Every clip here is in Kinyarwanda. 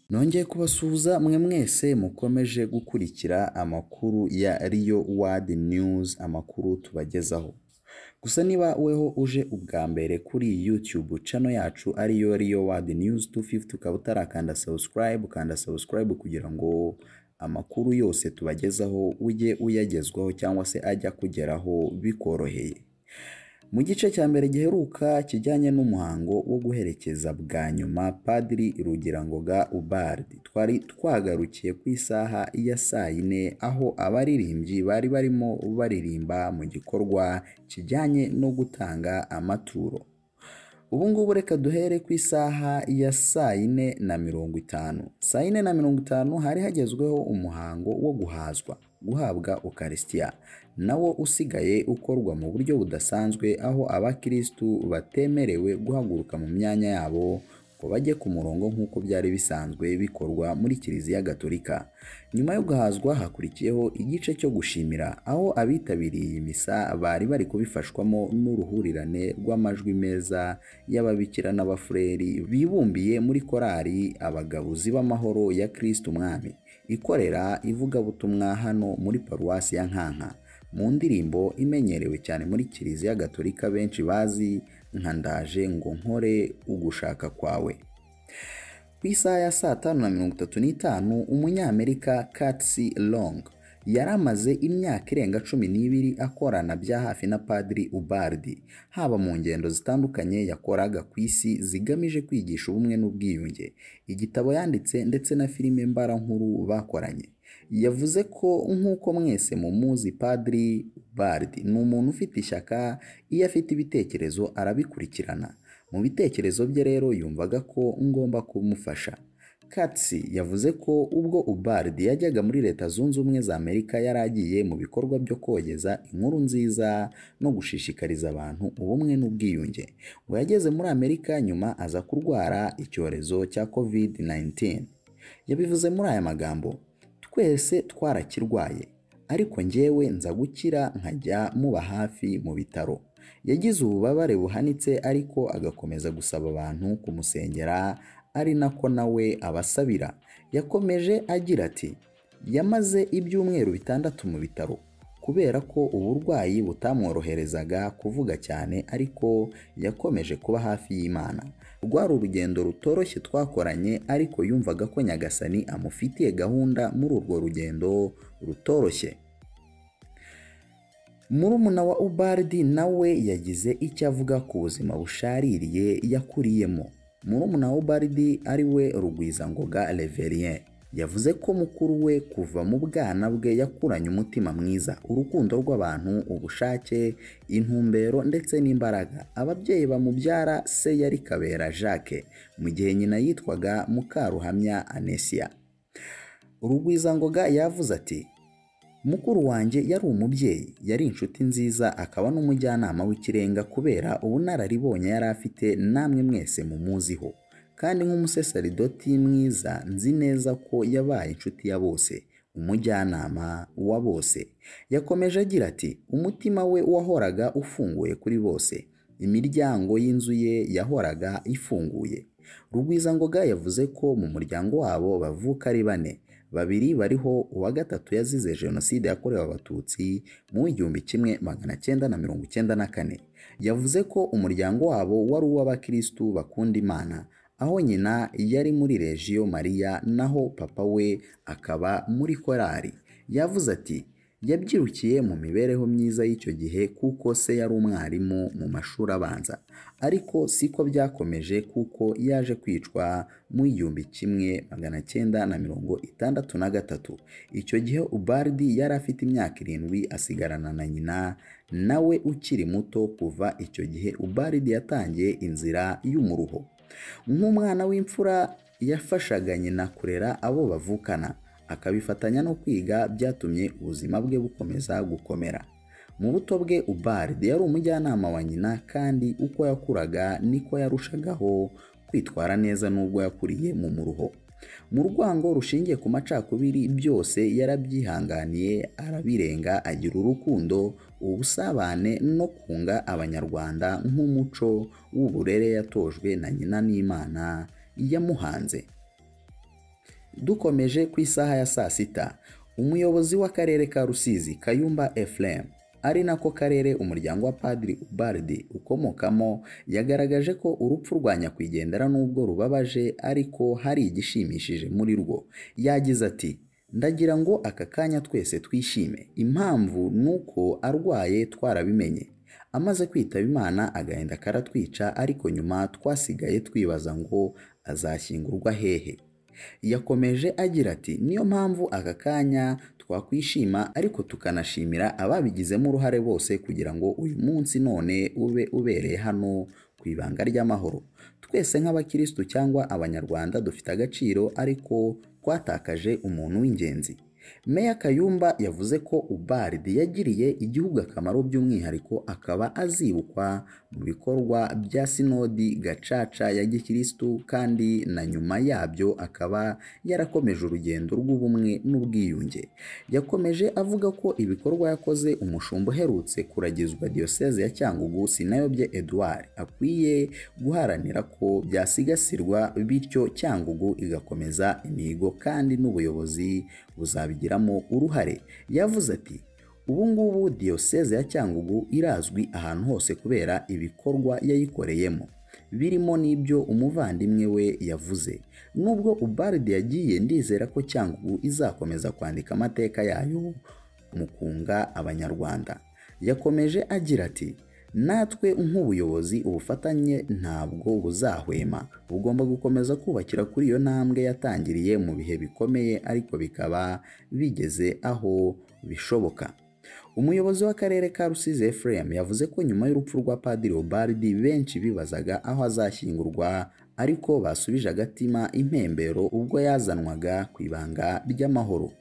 Nongeye kubasuhuza mwe mwese mukomeje gukurikira amakuru ya Rio World News, amakuru tubagezaho. Gusa niba weho uje ubwa mbere kuri YouTube channel yacu ariyo Rio World News 250 ukaba utarakanda subscribe, kanda subscribe kugira ngo amakuru yose tubagezaho ujye uyagezwaho cyangwa se ajya kugeraho bikoroheye. Mu gice cya mbere giheruka kijyanye n'umuhango wo guherekeza bwa nyuma Padiri Rugirangoga Ubald, twari twagarukiye ku isaha ya saa 4 aho abaririmbyi bari barimo baririmba mu gikorwa kijyanye no gutanga amaturo. Ubu ngubu reka duhere ku isaha ya saa 4:50. Saa 4:50 hari hagezweho umuhango wo guhabwa Ukaristiya, nawo usigaye ukorwa mu buryo budasanzwe aho abakristu batemerewe guhaguruka mu myanya yabo ngo bajye ku murongo nk'uko byari bisanzwe bikorwa muri Kiliziya Gatolika. Nyuma yo guhazwa hakurikiyeho igice cyo gushimira aho abitabiriye misa bari bari kubifashwamo n'uruhurirane rw'amajwi meza y'ababikira n'abafureri bibumbiye muri korali Abagabuzi b'Amahoro ya Kristo Umwami ikorera ivugabutumwa hano muri paruwasi ya Nkanka, mu ndirimbo imenyerewe cyane muri Kiliziya Gatolika benshi bazi nka Ndaje ngo nkore ugushaka kwawe. Ku isaha ya saa 5:35 umunyamerika Katsi Long yari amaze imyaka irenga 12 akorana bya hafi na Padiri Ubald, haba mu ngendo zitandukanye yakoraga ku isi zigamije kwigisha ubumwe n'ubwiyunge, igitabo yanditse ndetse na filime mbarankuru bakoranye. Yavuze ko nk'uko mwese mumuzi Padiri Ubald ni umuntu ufite ishyaka, iyo afite ibitekerezo arabikurikirana. Mu bitekerezo bye rero yumvaga ko ngomba kumufasha. Katsi yavuze ko ubwo Ubald yajyaga muri Leta Zunze Ubumwe za Amerika yaragiye mu bikorwa byo kogeza inkuru nziza no gushishikariza abantu ubumwe n'ubwiyunge. Ngo yageze muri Amerika nyuma aza kurwara icyorezo cya COVID-19. Yabivuze muri aya magambo: twese twarakirwaye, ariko njyewe nza gukira nkajya muba hafi mu bitaro. Yagize ububabare buhanitse ariko agakomeza gusaba abantu kumusengera, ari nako nawe abasabira. Yakomeje agira ati yamaze ibyumweru 6 mu bitaro kubera ko uburwayi butamworoherezaga kuvuga cyane, ariko yakomeje kuba hafi y'Imana. Rwari urugendo rutoroshye twakoranye, ariko yumvaga ko Nyagasani amufitiye gahunda muri urwo rugendo rutoroshye. Murumuna wa Ubald nawe yagize icyo avuga ku buzima bushaririye yakuriyemo. Murumuna wa Ubald ari we Rugwizangoga Reverien yavuze ko mukuru we kuva mu bwana bwe yakuranye umutima mwiza, urukundo rw'abantu, ubushake, intumbero ndetse n'imbaraga. Ababyeyi bamubyara se yari Kabera Jacques, mu gihe nyina yitwaga Mukaruhamya Anesia. Rugwizangoga yavuze ati mukuru wanjye yari umubyeyi, yari inshuti nziza, akaba n'umujyanama w'ikirenga kubera ubunararibonye yari afite namwe mwese mumuziho. Kandi nk'umusaseridoti mwiza nzi neza ko yabaye inshuti ya bose, umujyanama wa bose. Yakomeje agira ati umutima we wahoraga ufunguye kuri bose, imiryango y'inzu ye yahoraga ifunguye. Rugwizangoga yavuze ko mu muryango wabo bavuka ari 4, 2 bariho, uwa gatatu yazize Jenoside yakorewe Abatutsi mu 1994. Yavuze ko umuryango wabo wari uw'abakristu bakunda Imana, aho nyina yari muri Regio Maria naho papa we akaba muri korali. Yavuze ati yabyirukiye mu mibereho myiza y'icyo gihe kuko se yari umwarimu mu mashuri abanza, ariko siko byakomeje kuko yaje kwicwa mu 1963. Icyo gihe Ubald yari afite imyaka 7 asigarana na nyina, nawe ukiri muto. Kuva icyo gihe Ubald yatangiye inzira y'umuruho. Nk'umwana w'imfura yafashaga nyina kurera abo bavukana, akabifatanya no kwiga, byatumye ubuzima bwe bukomeza gukomera. Mu buto bwe Ubald yari umujyanama wa nyina, kandi uko yakuraga niko yarushagaho kwitwara neza nubwo yakuriye mu muruho. Mu rwango rushingiye ku macakubiri byose yarabyihanganiye, arabirenga, agira urukundo, ubusabane no kunga abanyarwanda nk'umuco w'uburere yatojwe na nyina n'Imana yamuhanze. Dukomeje ku isaha ya saa sita, umuyobozi w'akarere ka Rusizi Kayumba Ephrem, ari nako karere umuryango wa Padiri Ubald ukomokamo, yagaragaje ko urupfu rwa nyakwigendera nubwo rubabaje ariko hari igishimishije muri rwo. Yagize ati ndagira ngo aka kanya twese twishime, impamvu nuko arwaye twarabimenye, amaze kwitaba Imana agahinda karatwica, ariko nyuma twasigaye twibaza ngo azashyingurwa hehe. Yakomeje agira ati niyo mpamvu aka kanya twakwishima ariko tukanashimira ababigizemo uruhare bose kugira ngo uyu munsi none ube ubereye hano ku ibanga ry'amahoro. Twese nk'abakirisitu cyangwa abanyarwanda dufite agaciro ariko twatakaje umuntu w'ingenzi. Meya Kayumba yavuze ko Ubald yagiriye igihugu akamaro, by'umwihariko akaba azibukwa mu bikorwa bya sinodi gacaca ya gikirisitu, kandi na nyuma yabyo akaba yarakomeje urugendo rw'ubumwe n'ubwiyunge. Yakomeje avuga ko ibikorwa yakoze umushumba uherutse kuragizwa diyoseze ya Cyangugu Sinayobye Edouard akwiye guharanira ko byasigasirwa, bityo Cyangugu igakomeza imihigo kandi n'ubuyobozi buzabigiramo uruhare. Yavuze ati ubu ngubu diyoseze ya Cyangugu irazwi ahantu hose kubera ibikorwa yayikoreyemo, birimo n'ibyo umuvandimwe we yavuze. Nubwo Ubald yagiye, ndizera ko Cyangugu izakomeza kwandika amateka yayo mu kunga abanyarwanda. Yakomeje agira ati natwe nk'ubuyobozi ubufatanye ntabwo buzahwema, bugomba gukomeza kubakira kuri iyo ntambwe yatangiriye mu bihe bikomeye ariko bikaba bigeze aho bishoboka. Umuyobozi w'akarere ka Rusizi Ephrem yavuze ko nyuma y'urupfu rwa Padiri Ubald benshi bibazaga aho azashyingurwa, ariko basubije agatima impembero ubwo yazanwaga ku ibanga ry'amahoro.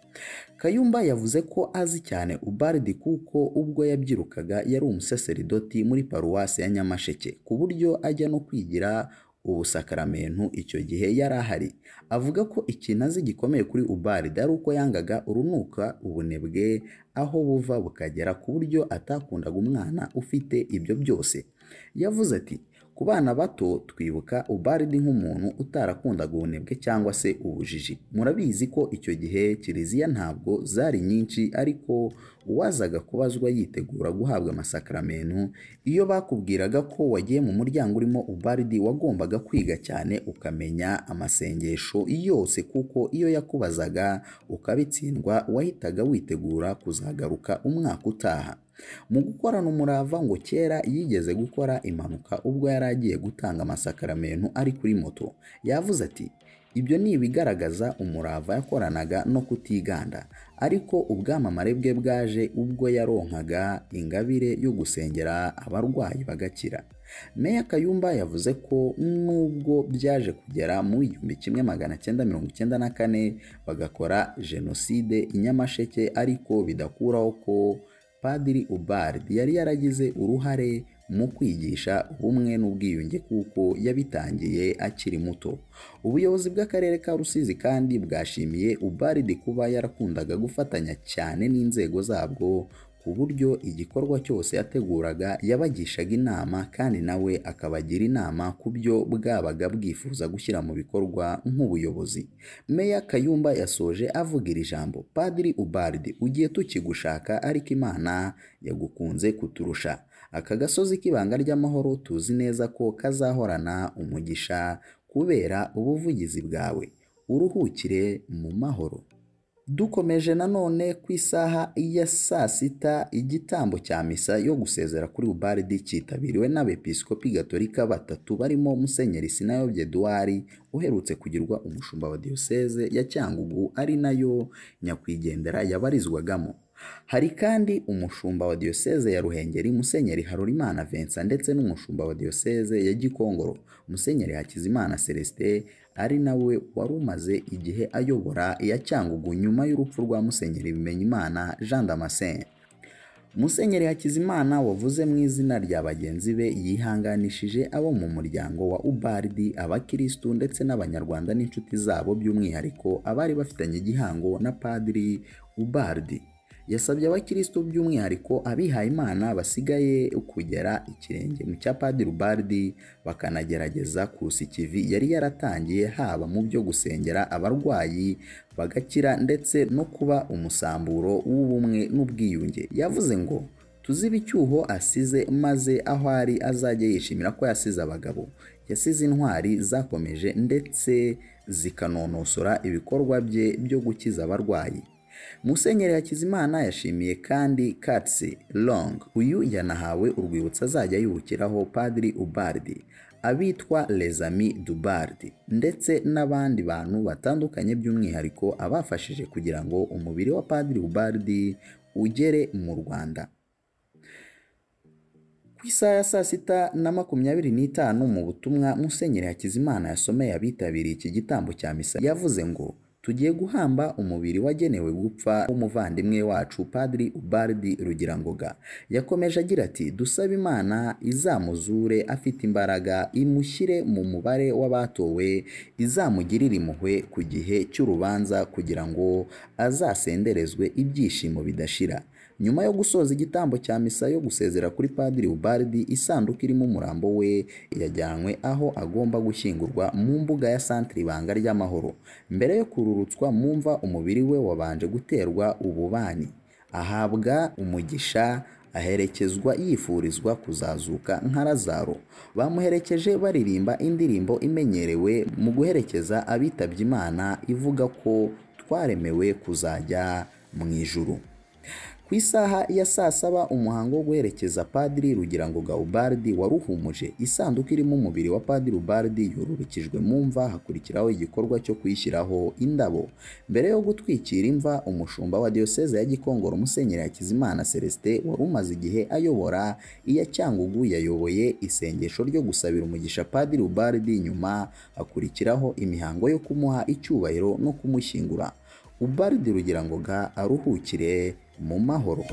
Kayumba yavuze ko azi cyane Ubald kuko ubwo yabyirukaga yari umusaseridoti muri paruwasi ya Nyamasheke, ku buryo ajya no kwigira ubusakaramentu icyo gihe yari ahari. Avuga ko ikintu azi gikomeye kuri Ubald ari uko yangaga urunuka ubunebwe aho buva bukagera, ku buryo atakundaga umwana ufite ibyo byose. Yavuze ati ku bana bato twibuka Ubald nk'umuntu utarakundaga ubunebwe cyangwa se ubujiji. Murabizi ko icyo gihe kiliziya ntabwo zari nyinshi, ariko uwazaga kubazwa yitegura guhabwa amasakaramentu, iyo bakubwiraga ko wagiye mu muryango urimo Ubald wagombaga kwiga cyane ukamenya amasengesho yose, kuko iyo yakubazaga ukabitsindwa wahitaga witegura kuzagaruka umwaka utaha. Mu gukorana umurava ngo kera yigeze gukora impanuka ubwo yari agiye gutanga amasakaramentu ari kuri moto. Yavuze ati ibyo ni ibigaragaza umurava yakoranaga no kutiganda, ariko ubwamamare bwe bwaje ubwo yaronkaga ingabire yo gusengera abarwayi bagakira. Meya Kayumba yavuze ko nubwo byaje kugera mu 1994 bagakora jenoside i Nyamasheke, ariko bidakuraho ko Padiri Ubald yari yaragize uruhare mu kwigisha ubumwe n'ubwiyunge kuko yabitangiye akiri muto. Ubuyobozi bw'akarere ka Rusizi kandi bwashimiye Ubald kuba yarakundaga gufatanya cyane n'inzego zabwo, ku buryo igikorwa cyose yateguraga yabagishaga inama kandi nawe akabagira inama ku byo bwabaga bwifuza gushyira mu bikorwa nk'ubuyobozi. Meya Kayumba yasoje avugira ijambo Padiri Ubald ugiye tukigushaka, ariko Imana yagukunze kuturusha. Aka gasozi k'ibanga ry'amahoro tuzi neza ko kazahorana umugisha kubera ubuvugizi bwawe. Uruhukire mu mahoro. Dukomeje nanone ku isaha ya saa sita, igitambo cya misa yo gusezera kuri Ubald cyitabiriwe n'abepiskopi gatolika batatu barimo Musenyeri Sinayobye Edouard uherutse kugirwa umushumba wa diyoseze ya Cyangugu ari nayo nyakwigendera yabarizwagamo. Hari kandi umushumba wa diyoseze ya Ruhengeri Musenyeri Harorimana Vincent ndetse n'umushumba wa diyoseze ya Gikongoro Musenyeri Hakizimana Celestin ari nawe wari umaze igihe ayobora iya Cyangugu nyuma y'urupfu rwa Musenyeri Bimenyimana Jean Damascene. Musenyeri Hakizimana wavuze mu izina rya bagenzi be yihanganishije abo mu muryango wa Ubald, abakirisitu ndetse n'abanyarwanda n'inshuti zabo, by'umwihariko abari bafitanye igihango na Padiri Ubald. yasabye abakristo by'umwihariko abihaye Imana basigaye kugera ikirenge mu cya Padiri Ubaldi bakanagerageza kusa ikivi yari yaratangiye, haba mu byo gusengera abarwayi bagakira ndetse no kuba umusamburo w'ubumwe n'ubwiyunge. Yavuze ngo tuzibe icyuho asize, maze aho ari azajya yishimira ko yasize abagabo, yasize intwari zakomeje ndetse zikanonosora ibikorwa bye byo gukiza abarwayi. Musenyeri Hakizimana yashimiye kandi Katsi Long, uyu yanahawe urwibutso azajya yibukiraho Padiri Ubaldi, abitwa Les Amis d'Ubaldi ndetse n'abandi bantu batandukanye, by'umwihariko abafashije kugira ngo umubiri wa Padiri Ubaldi ugere mu Rwanda. Ku isaha ya 6:25 mu butumwa Musenyeri Hakizimana yasomeye abitabiriye iki gitambo cya misa, yavuze ngo tugiye guhamba umubiri wagenewe gupfa w'umuvandimwe wacu Padiri Ubaldi Rugirangoga. Yakomeje agira ati dusaba Imana izamuzure afite imbaraga, imushyire mu mubare w'abatowe, izamugirire impuhwe ku gihe cy'urubanza kugira ngo azasenderezwe ibyishimo bidashira. Nyuma yo gusoza igitambo cya misa yo gusezera kuri Padiri Ubaldi, isanduku irimo umurambo we yajyanywe aho agomba gushyingurwa mu mbuga ya Centre Ibanga ry'Amahoro. Mbere yo kururutswa mu mva, umubiri we wabanje guterwa ububani, ahabwa umugisha, aherekezwa yifurizwa kuzazuka nka Lazaro. Bamuherekeje baririmba indirimbo imenyerewe mu guherekeza abitabye Imana ivuga ko twaremewe kuzajya mu ijuru. Ku isaha ya 7 umuhango wo guherekeza Padiri Rugirangoga Ubaldi waruhumuje. Isanduku irimo umubiri wa Padiri Ubaldi yururukijwe mu mva, hakurikiraho igikorwa cyo kuyishyiraho indabo. Mbere yo gutwikira imva, umushumba wa Diyoseze ya Gikongoro Musenyeri Hakizimana Celestin wari umaze igihe ayobora iya Cyangugu yayoboye isengesho ryo gusabira umugisha Padiri Ubaldi. Nyuma hakurikiraho imihango yo kumuha icyubahiro no kumushyingura. Ubaldi Rugirangoga aruhukire mu mahoro.